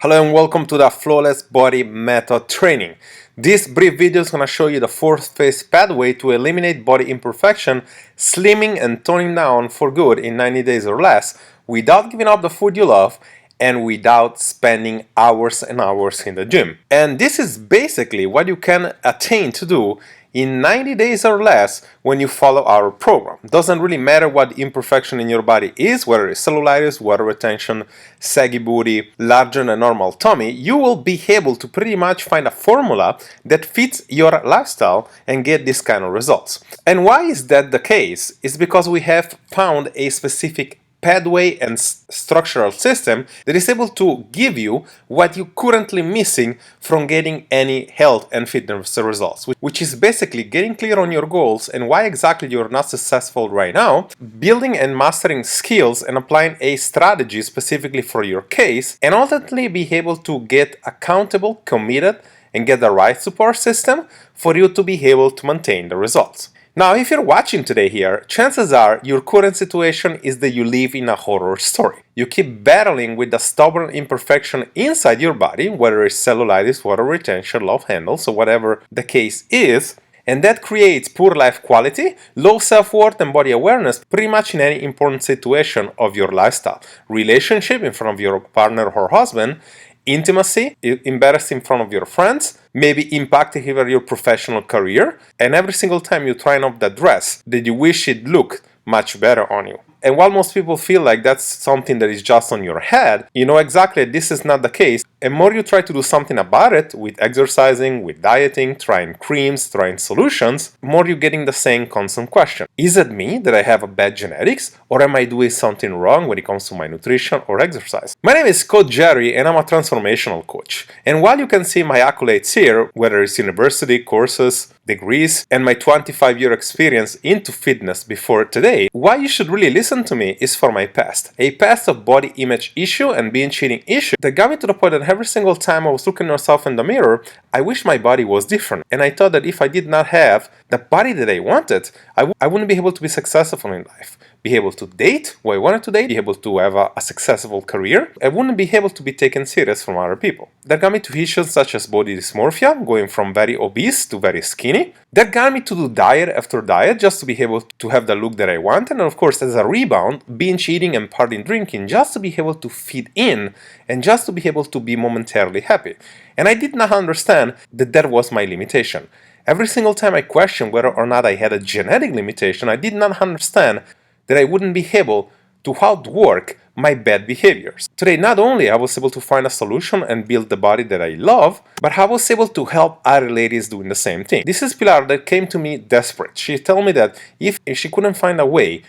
Hello and welcome to the Flawless Body Method training. This brief video is going to show you the 4-phase pathway to eliminate body imperfection, slimming and toning down for good in 90 days or less without giving up the food you love and without spending hours and hours in the gym. And this is basically what you can attain to do in 90 days or less when you follow our program. Doesn't really matter what imperfection in your body is, whether it's cellulitis, water retention, saggy booty, larger than normal tummy, you will be able to pretty much find a formula that fits your lifestyle and get this kind of results. And why is that the case? It's because we have found a specific pathway and structural system that is able to give you what you're currently missing from getting any health and fitness results, which is basically getting clear on your goals and why exactly you're not successful right now, building and mastering skills and applying a strategy specifically for your case, and ultimately be able to get accountable, committed, and get the right support system for you to be able to maintain the results. Now, if you're watching today here, chances are your current situation is that you live in a horror story. You keep battling with the stubborn imperfection inside your body, whether it's cellulitis, water retention, love handles, or whatever the case is, and that creates poor life quality, low self-worth and body awareness pretty much in any important situation of your lifestyle. Relationship in front of your partner or husband, intimacy, embarrassed in front of your friends, maybe impacting even your professional career, and every single time you're trying on that dress that you wish it looked much better on you. And while most people feel like that's something that is just on your head, you know exactly this is not the case. And more you try to do something about it with exercising, with dieting, trying creams, trying solutions, more you're getting the same constant question. Is it me that I have a bad genetics, or am I doing something wrong when it comes to my nutrition or exercise? My name is Coach Jerry and I'm a transformational coach. And while you can see my accolades here, whether it's university, courses, degrees, and my 25-year experience into fitness before today, why you should really listen to me is for my past. A past of body image issue and binge eating issue that got me to the point that every single time I was looking at myself in the mirror, I wish my body was different. And I thought that if I did not have the body that I wanted, I wouldn't be able to be successful in life. Be able to date who I wanted to date, be able to have a successful career. I wouldn't be able to be taken serious from other people. That got me to issues such as body dysmorphia, going from very obese to very skinny. That got me to do diet after diet just to be able to have the look that I want. And of course, as a rebound, binge eating and partying drinking just to be able to fit in and just to be able to be momentarily happy. And I did not understand that that was my limitation. Every single time I questioned whether or not I had a genetic limitation, I did not understand that I wouldn't be able to outwork my bad behaviors. Today, not only I was able to find a solution and build the body that I love, but I was able to help other ladies doing the same thing. This is Pilar that came to me desperate. She told me that if she couldn't find a way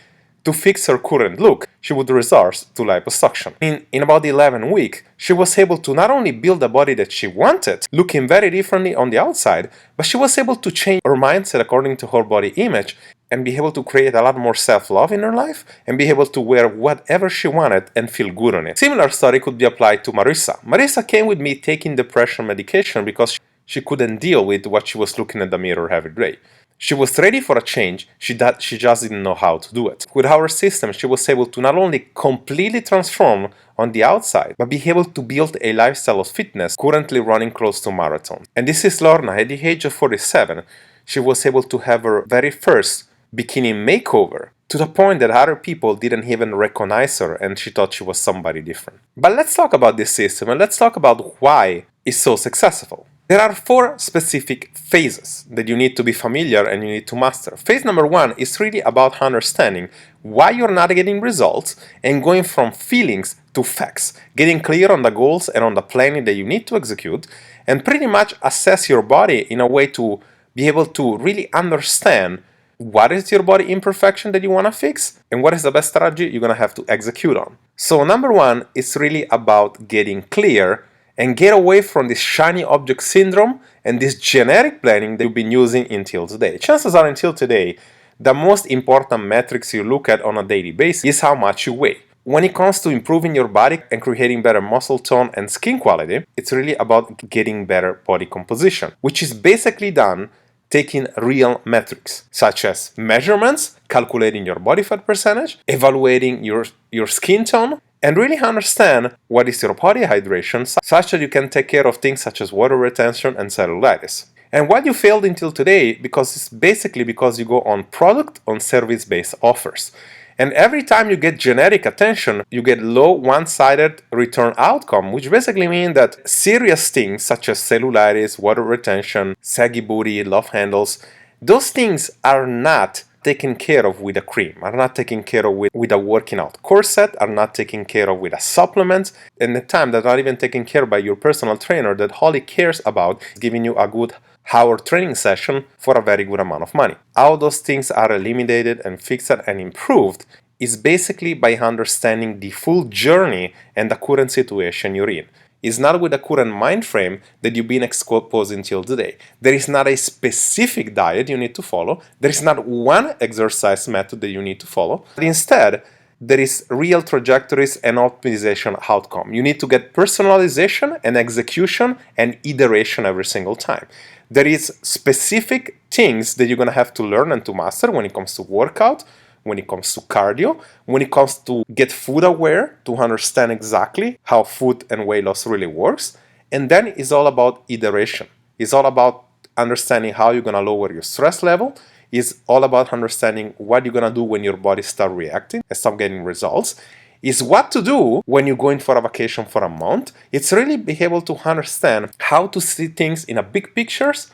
to fix her current look, she would resort to liposuction. In about 11 weeks, she was able to not only build the body that she wanted, looking very differently on the outside, but she was able to change her mindset according to her body image and be able to create a lot more self-love in her life and be able to wear whatever she wanted and feel good on it. Similar story could be applied to Marissa. Marissa came with me taking depression medication because she couldn't deal with what she was looking at the mirror every day. She was ready for a change, she just didn't know how to do it. With our system, she was able to not only completely transform on the outside, but be able to build a lifestyle of fitness, currently running close to marathon. And this is Lorna. At the age of 47, she was able to have her very first bikini makeover, to the point that other people didn't even recognize her and she thought she was somebody different. But let's talk about this system and let's talk about why it's so successful. There are 4 specific phases that you need to be familiar and you need to master. Phase number 1 is really about understanding why you're not getting results and going from feelings to facts, getting clear on the goals and on the planning that you need to execute, and pretty much assess your body in a way to be able to really understand what is your body imperfection that you want to fix and what is the best strategy you're going to have to execute on. So number 1 is really about getting clear and get away from this shiny object syndrome and this generic planning that you've been using until today. Chances are until today, the most important metrics you look at on a daily basis is how much you weigh. When it comes to improving your body and creating better muscle tone and skin quality, it's really about getting better body composition, which is basically done taking real metrics such as measurements, calculating your body fat percentage, evaluating your skin tone, and really understand what is your body hydration such that you can take care of things such as water retention and cellulitis. And what you failed until today, because it's basically because you go on product on service-based offers. And every time you get generic attention, you get low one-sided return outcome, which basically means that serious things such as cellulitis, water retention, saggy booty, love handles, those things are not taken care of with a cream, are not taken care of with a working out corset, are not taken care of with a supplement, and the time that are not even taken care of by your personal trainer that all he cares about is giving you a good hour training session for a very good amount of money. How those things are eliminated and fixed and improved is basically by understanding the full journey and the current situation you're in. It's not with the current mind frame that you've been exposed until today. There is not a specific diet you need to follow. There is not one exercise method that you need to follow. But instead, there is real trajectories and optimization outcome. You need to get personalization and execution and iteration every single time. There is specific things that you're going to have to learn and to master when it comes to workout, when it comes to cardio, when it comes to get food aware, to understand exactly how food and weight loss really works. And then it's all about iteration. It's all about understanding how you're going to lower your stress level. It's all about understanding what you're going to do when your body starts reacting and start getting results. It's what to do when you're going for a vacation for a month. It's really be able to understand how to see things in a big pictures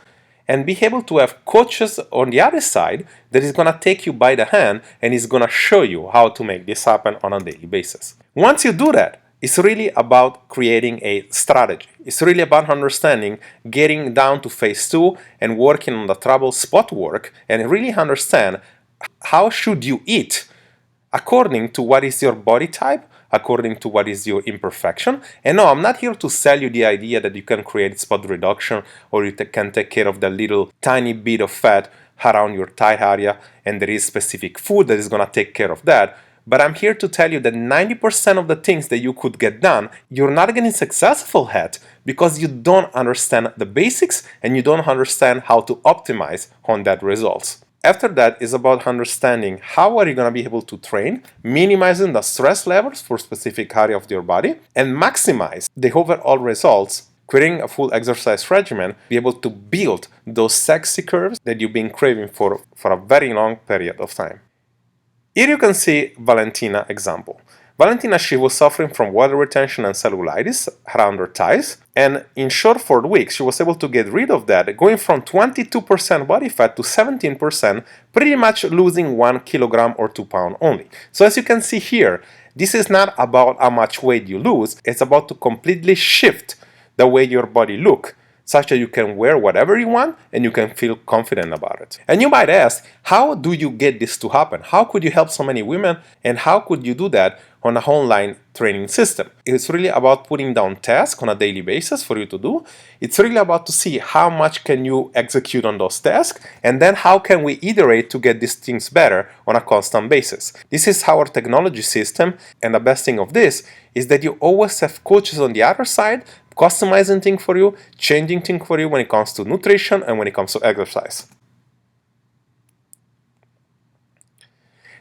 and be able to have coaches on the other side that is going to take you by the hand and is going to show you how to make this happen on a daily basis. Once you do that, it's really about creating a strategy. It's really about understanding, getting down to phase 2 and working on the trouble spot work and really understand how should you eat according to what is your body type, according to what is your imperfection. And no, I'm not here to sell you the idea that you can create spot reduction or you can take care of the little tiny bit of fat around your thigh area and there is specific food that is going to take care of that. But I'm here to tell you that 90% of the things that you could get done, you're not getting successful at because you don't understand the basics and you don't understand how to optimize on that results. After that is about understanding how are you going to be able to train, minimizing the stress levels for specific area of your body, and maximize the overall results, creating a full exercise regimen, be able to build those sexy curves that you've been craving for a very long period of time. Here you can see Valentina example. Valentina, she was suffering from water retention and cellulitis around her thighs, and in short 4 weeks she was able to get rid of that, going from 22% body fat to 17%, pretty much losing 1 kilogram or 2 pounds only. So as you can see here, this is not about how much weight you lose, it's about to completely shift the way your body looks, such that you can wear whatever you want and you can feel confident about it. And you might ask, how do you get this to happen? How could you help so many women and how could you do that on an online training system? It's really about putting down tasks on a daily basis for you to do. It's really about to see how much can you execute on those tasks and then how can we iterate to get these things better on a constant basis. This is our technology system, and the best thing of this is that you always have coaches on the other side customizing things for you, changing things for you when it comes to nutrition and when it comes to exercise.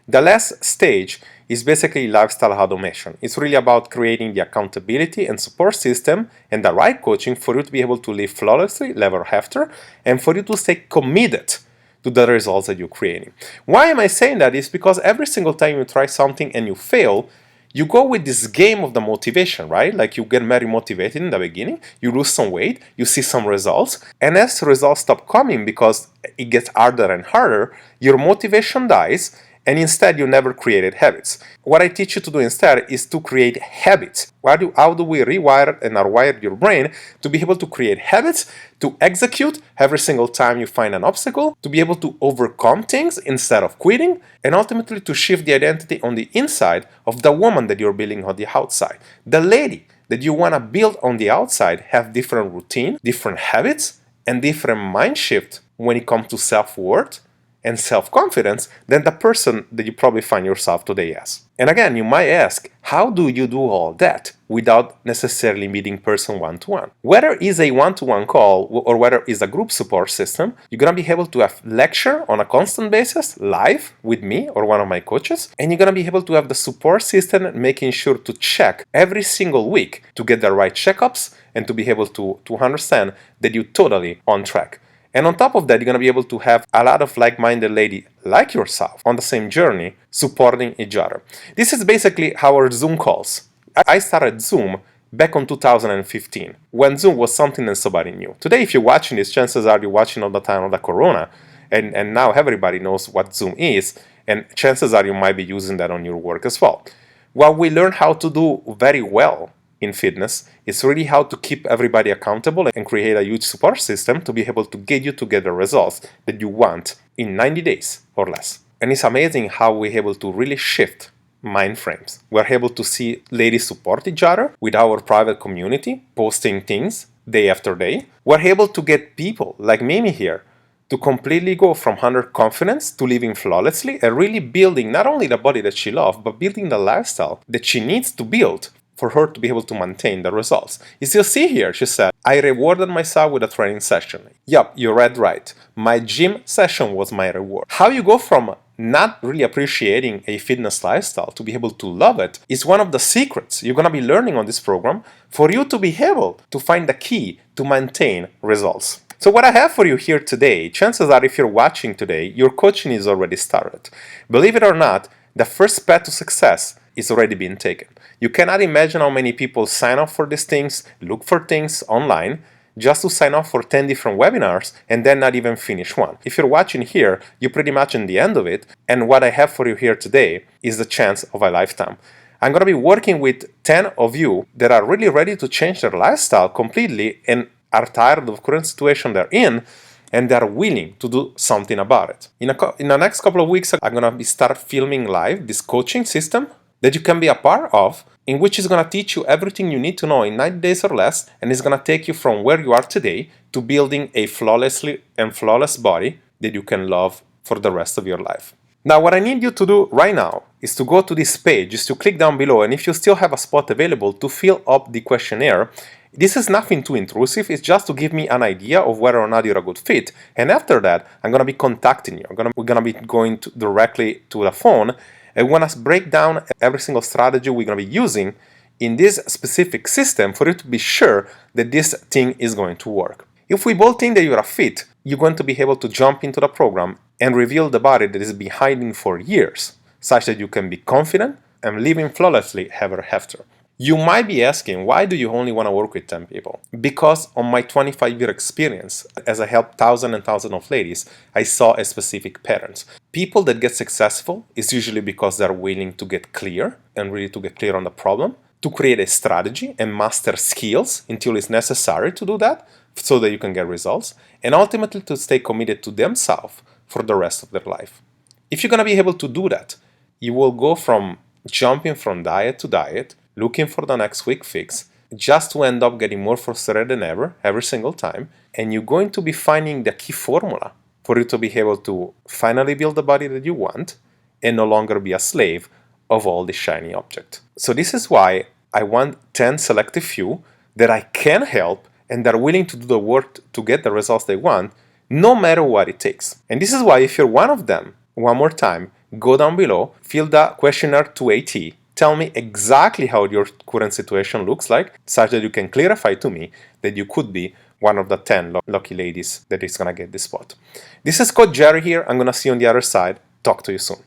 The last stage is basically lifestyle automation. It's really about creating the accountability and support system and the right coaching for you to be able to live flawlessly, level after, and for you to stay committed to the results that you're creating. Why am I saying that? It's because every single time you try something and you fail, you go with this game of the motivation, right? Like you get very motivated in the beginning, you lose some weight, you see some results, and as results stop coming because it gets harder and harder, your motivation dies, and instead you never created habits. What I teach you to do instead is to create habits. How do we rewire and hardwire your brain to be able to create habits, to execute every single time you find an obstacle, to be able to overcome things instead of quitting, and ultimately to shift the identity on the inside of the woman that you're building on the outside. The lady that you want to build on the outside have different routine, different habits, and different mind shift when it comes to self-worth and self-confidence than the person that you probably find yourself today as. And again, you might ask, how do you do all that without necessarily meeting person one-to-one? Whether it's a one-to-one call or whether it's a group support system, you're going to be able to have lecture on a constant basis, live with me or one of my coaches, and you're going to be able to have the support system making sure to check every single week to get the right checkups and to be able to understand that you're totally on track. And on top of that, you're going to be able to have a lot of like-minded ladies like yourself on the same journey supporting each other. This is basically our Zoom calls. I started Zoom back in 2015 when Zoom was something that somebody knew. Today, if you're watching this, chances are you're watching all the time of the Corona, and now everybody knows what Zoom is, and chances are you might be using that on your work as well. What we learn how to do very well in fitness is really how to keep everybody accountable and create a huge support system to be able to get you to get the results that you want in 90 days or less. And it's amazing how we're able to really shift mind frames. We're able to see ladies support each other with our private community, posting things day after day. We're able to get people like Mimi here to completely go from 100 confidence to living flawlessly and really building not only the body that she loves, but building the lifestyle that she needs to build for her to be able to maintain the results. You still see here, she said, I rewarded myself with a training session. Yup, you read right. My gym session was my reward. How you go from not really appreciating a fitness lifestyle to be able to love it is one of the secrets you're going to be learning on this program for you to be able to find the key to maintain results. So what I have for you here today, chances are if you're watching today, your coaching is already started. Believe it or not, the first path to success is already being taken. You cannot imagine how many people sign up for these things, look for things online, just to sign up for 10 different webinars and then not even finish one. If you're watching here, you're pretty much in the end of it, and what I have for you here today is the chance of a lifetime. I'm going to be working with 10 of you that are really ready to change their lifestyle completely and are tired of the current situation they're in, and they're willing to do something about it. In the next couple of weeks, I'm going to start filming live this coaching system that you can be a part of, in which is going to teach you everything you need to know in 90 days or less, and it's going to take you from where you are today to building a flawless body that you can love for the rest of your life. Now, what I need you to do right now is to go to this page, is to click down below, and if you still have a spot available, to fill up the questionnaire. This is nothing too intrusive, it's just to give me an idea of whether or not you're a good fit. And after that, I'm going to be contacting you. We're going to be going directly to the phone, and we're going to break down every single strategy we're going to be using in this specific system for you to be sure that this thing is going to work. If we both think that you're a fit, you're going to be able to jump into the program and reveal the body that has been hiding for years, such that you can be confident and living flawlessly ever after. You might be asking, why do you only want to work with 10 people? Because on my 25-year experience, as I helped thousands and thousands of ladies, I saw a specific patterns. People that get successful is usually because they're willing to get clear and really to get clear on the problem, to create a strategy and master skills until it's necessary to do that so that you can get results, and ultimately to stay committed to themselves for the rest of their life. If you're going to be able to do that, you will go from jumping from diet to diet, looking for the next quick fix, just to end up getting more frustrated than ever, every single time, and you're going to be finding the key formula for you to be able to finally build the body that you want and no longer be a slave of all the shiny object. So this is why I want 10 selective few that I can help and that are willing to do the work to get the results they want, no matter what it takes. And this is why if you're one of them, one more time, go down below, fill the questionnaire to a T, tell me exactly how your current situation looks like, such that you can clarify to me that you could be one of the 10 lucky ladies that is going to get this spot. This is Coach Jerry here. I'm going to see you on the other side. Talk to you soon.